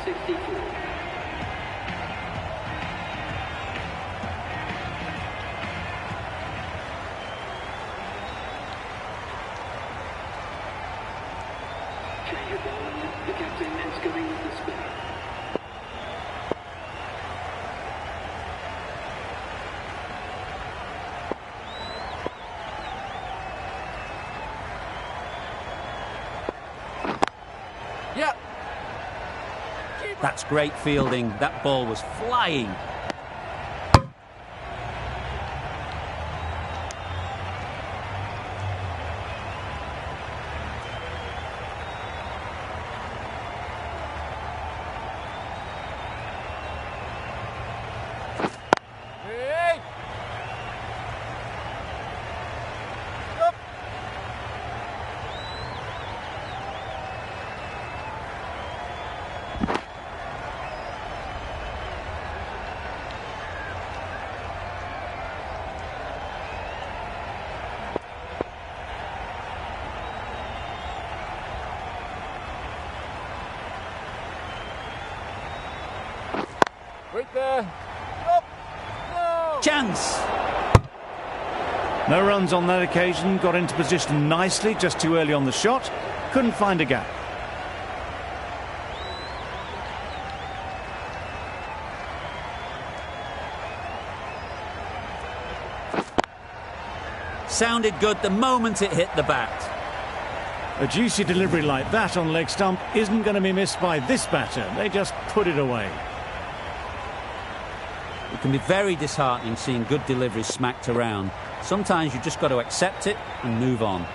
Speaker 3: Yep.
Speaker 2: That's great fielding. That ball was flying.
Speaker 3: Hey! Up! Right there. Up! No!
Speaker 2: Chance!
Speaker 1: No runs on that occasion, got into position nicely, just too early on the shot, couldn't find a gap.
Speaker 2: Sounded good the moment it hit the bat.
Speaker 1: A juicy delivery like that on leg stump isn't going to be missed by this batter. They just put it away.
Speaker 2: It can be very disheartening seeing good deliveries smacked around. Sometimes you've just got to accept it and move on.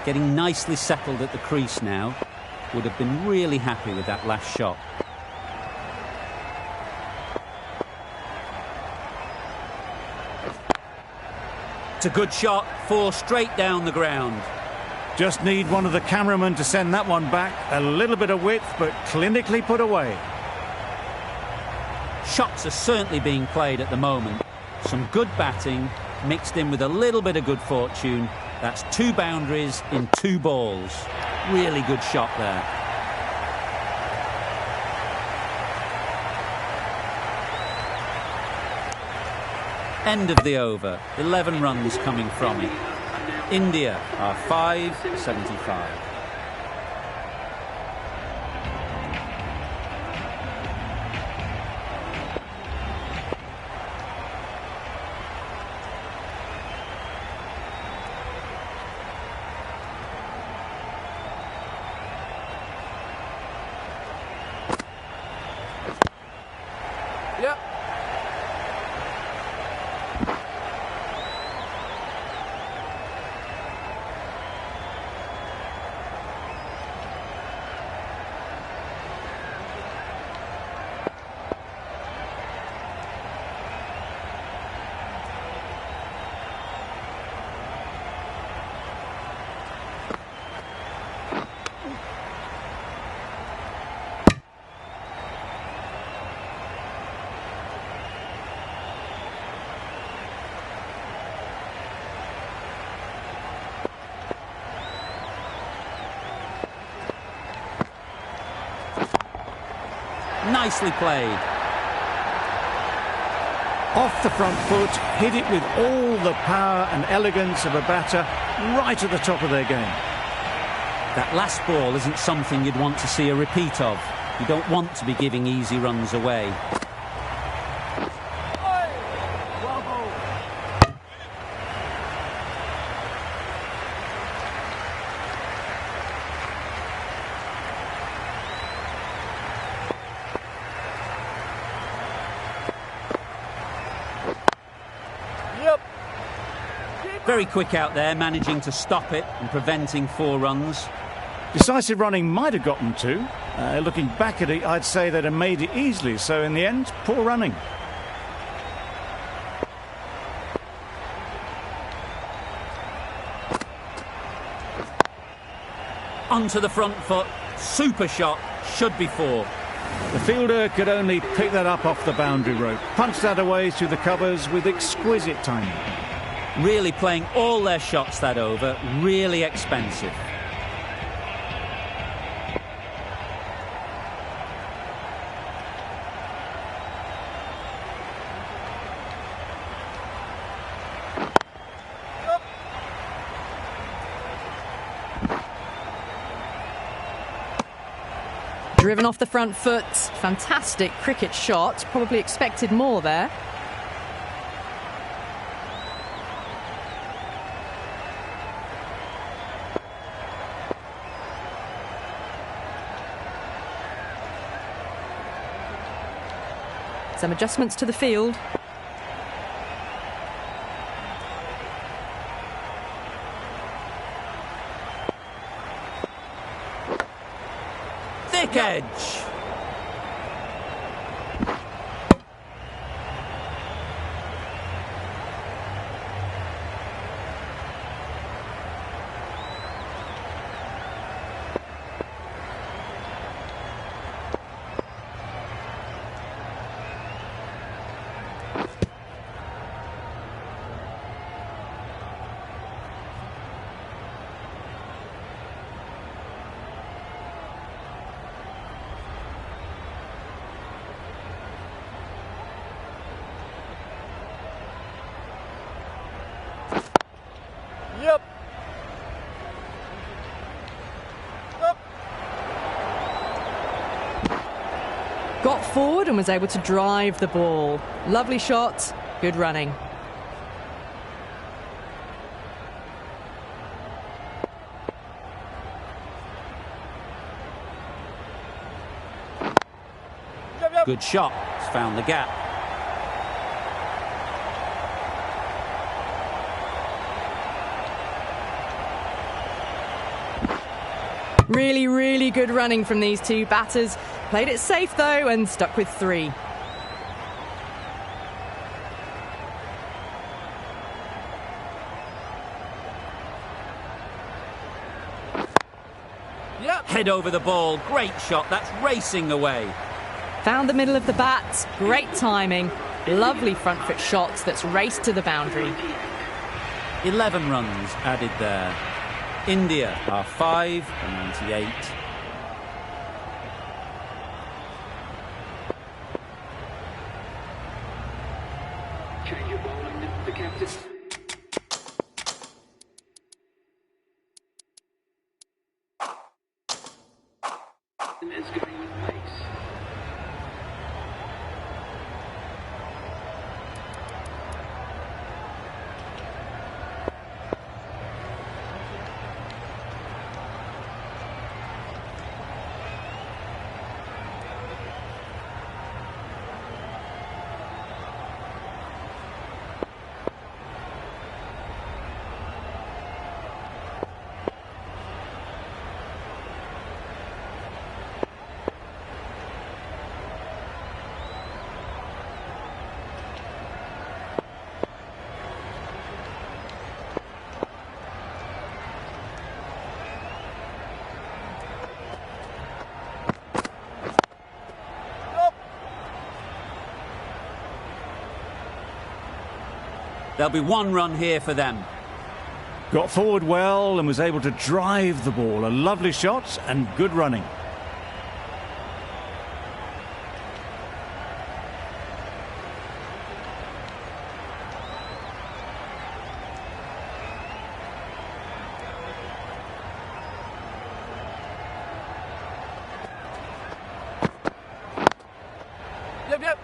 Speaker 2: Getting nicely settled at the crease now. Would have been really happy with that last shot. It's a good shot, 4 straight down the ground.
Speaker 1: Just need one of the cameramen to send that one back. A little bit of width, but clinically put away.
Speaker 2: Shots are certainly being played at the moment. Some good batting mixed in with a little bit of good fortune. That's 2 boundaries in 2 balls. Really good shot there. End of the over. 11 runs coming from it. India are 575.
Speaker 3: Yep.
Speaker 2: Nicely played.
Speaker 1: Off the front foot, hit it with all the power and elegance of a batter right at the top of their game.
Speaker 2: That last ball isn't something you'd want to see a repeat of. You don't want to be giving easy runs away.
Speaker 3: Yep.
Speaker 2: Very quick out there, managing to stop it and preventing 4 runs.
Speaker 1: Decisive running might have gotten 2. Looking back at it, I'd say they'd have made it easily. So in the end, poor running.
Speaker 2: Onto the front foot. Super shot. Should be 4.
Speaker 1: The fielder could only pick that up off the boundary rope. Punched that away through the covers with exquisite timing.
Speaker 2: Really playing all their shots that over. Really expensive.
Speaker 4: Driven off the front foot. Fantastic cricket shot. Probably expected more there. Some adjustments to the field.
Speaker 2: Thick edge.
Speaker 3: Yep. Up.
Speaker 4: Got forward and was able to drive the ball. Lovely shot, good running.
Speaker 3: Yep, yep.
Speaker 2: Good shot. He's found the gap.
Speaker 4: Really, really good running from these two batters. Played it safe though and stuck with 3.
Speaker 3: Yep.
Speaker 2: Head over the ball. Great shot. That's racing away.
Speaker 4: Found the middle of the bat, great timing. Lovely front foot shot that's raced to the boundary.
Speaker 2: 11 runs added there. India are 5 for 98.
Speaker 7: Change your bowling, the captain. Is going with pace.
Speaker 2: There'll be 1 run here for them.
Speaker 1: Got forward well and was able to drive the ball. A lovely shot and good running.
Speaker 3: Yep, yep.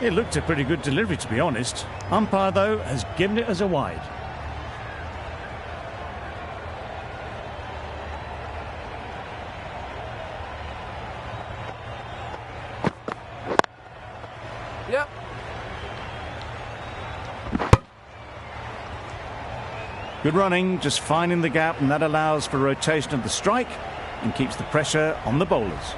Speaker 1: It looked a pretty good delivery, to be honest. Umpire, though, has given it as a wide.
Speaker 3: Yep.
Speaker 1: Good running, just finding the gap, and that allows for rotation of the strike and keeps the pressure on the bowlers.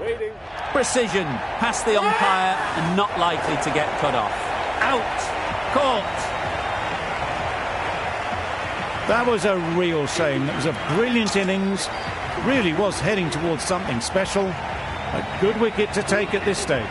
Speaker 3: Waiting.
Speaker 2: Precision past the umpire and not likely to get cut off. Out. Caught.
Speaker 1: That was a real shame. It was a brilliant innings. Really was heading towards something special. A good wicket to take at this stage.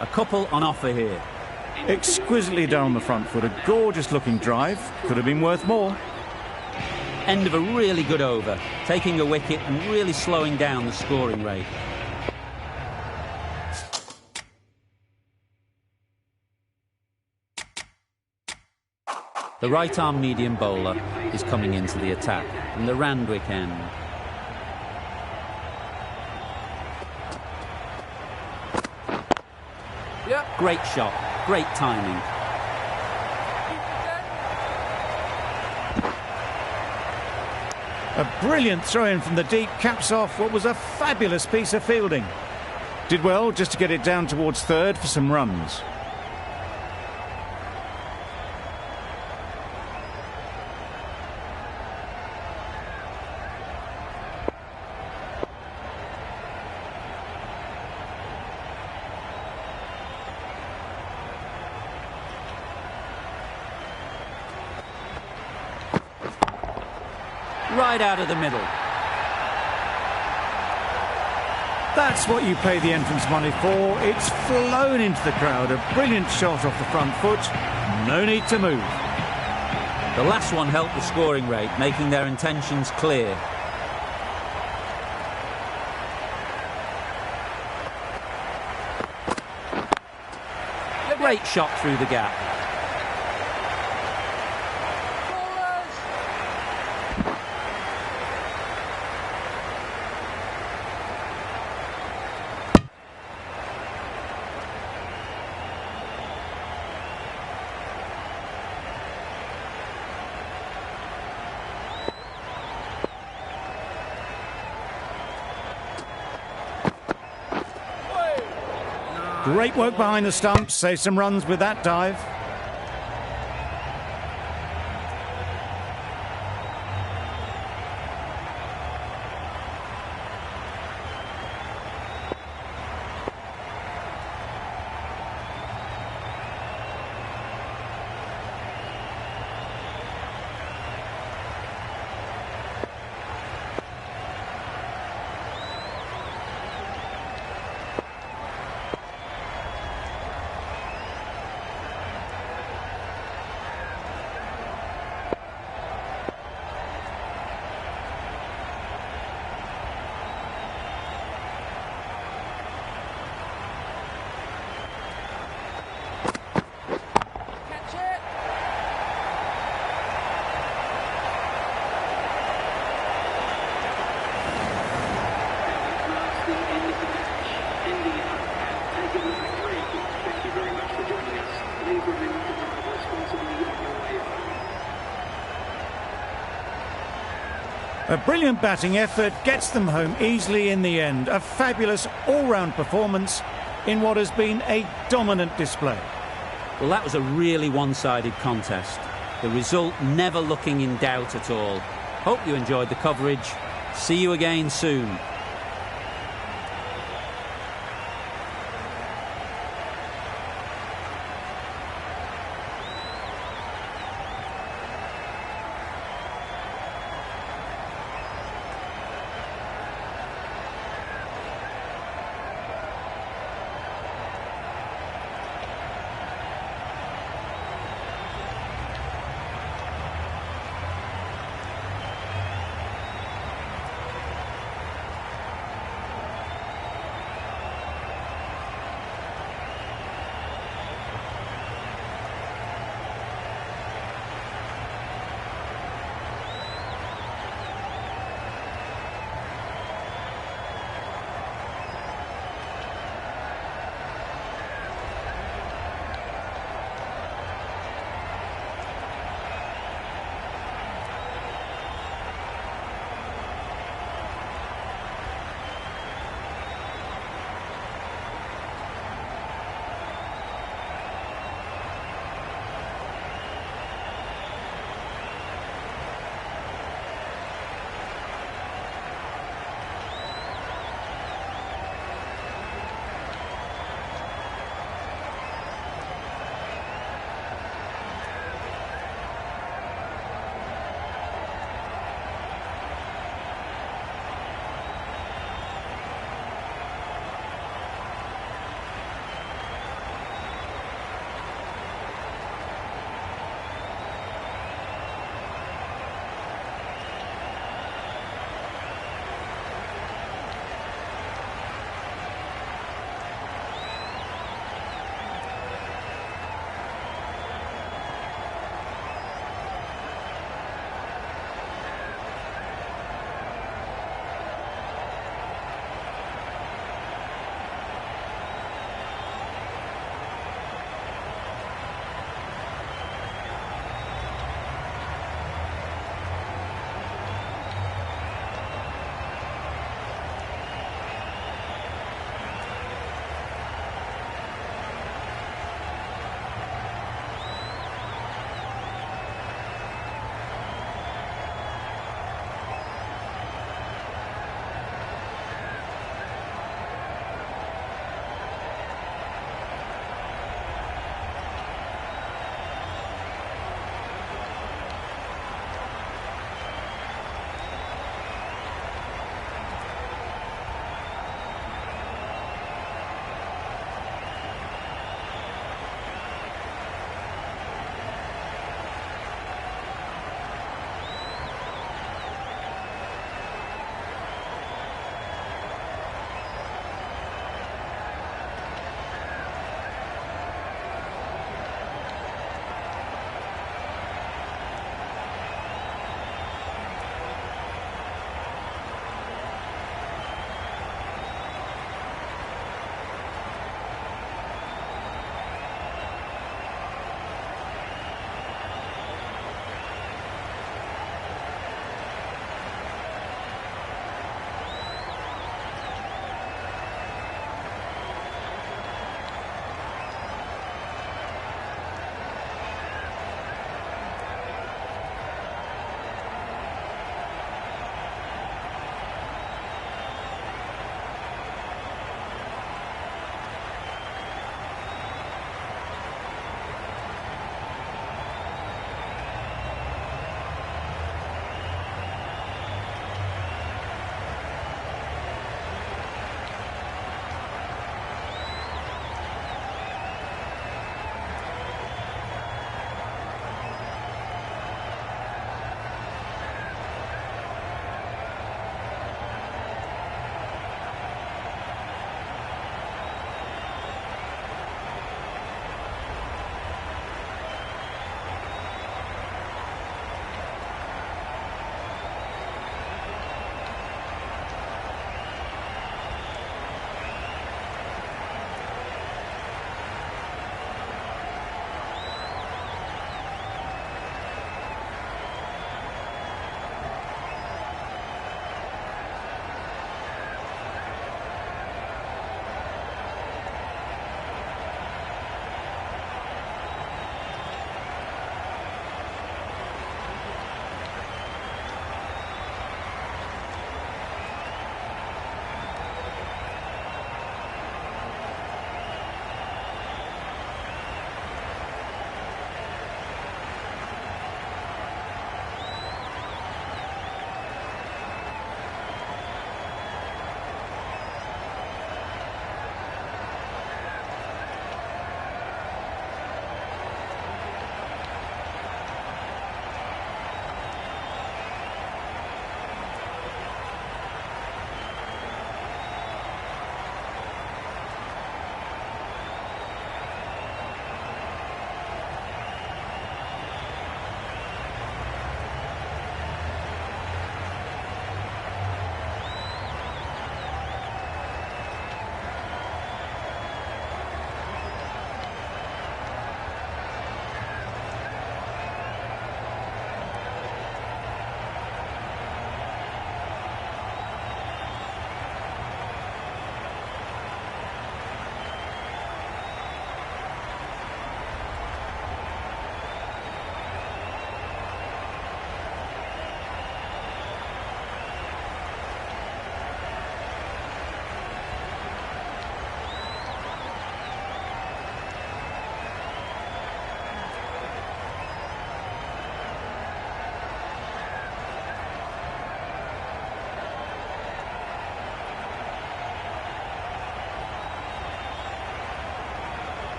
Speaker 2: A couple on offer here.
Speaker 1: Exquisitely done on the front foot. A gorgeous looking drive. Could have been worth more.
Speaker 2: End of a really good over, taking a wicket and really slowing down the scoring rate. The right-arm medium bowler is coming into the attack from the Randwick end.
Speaker 3: Yep.
Speaker 2: Great shot, great timing.
Speaker 1: A brilliant throw-in from the deep caps off what was a fabulous piece of fielding. Did well just to get it down towards third for some runs.
Speaker 2: Right out of the middle.
Speaker 1: That's what you pay the entrance money for. It's flown into the crowd. A brilliant shot off the front foot. No need to move.
Speaker 2: The last one helped the scoring rate, making their intentions clear. Great shot through the gap.
Speaker 1: Great work behind the stumps. Saved some runs with that dive. A brilliant batting effort gets them home easily in the end. A fabulous all-round performance in what has been a dominant display.
Speaker 2: Well, that was a really one-sided contest. The result never looking in doubt at all. Hope you enjoyed the coverage. See you again soon.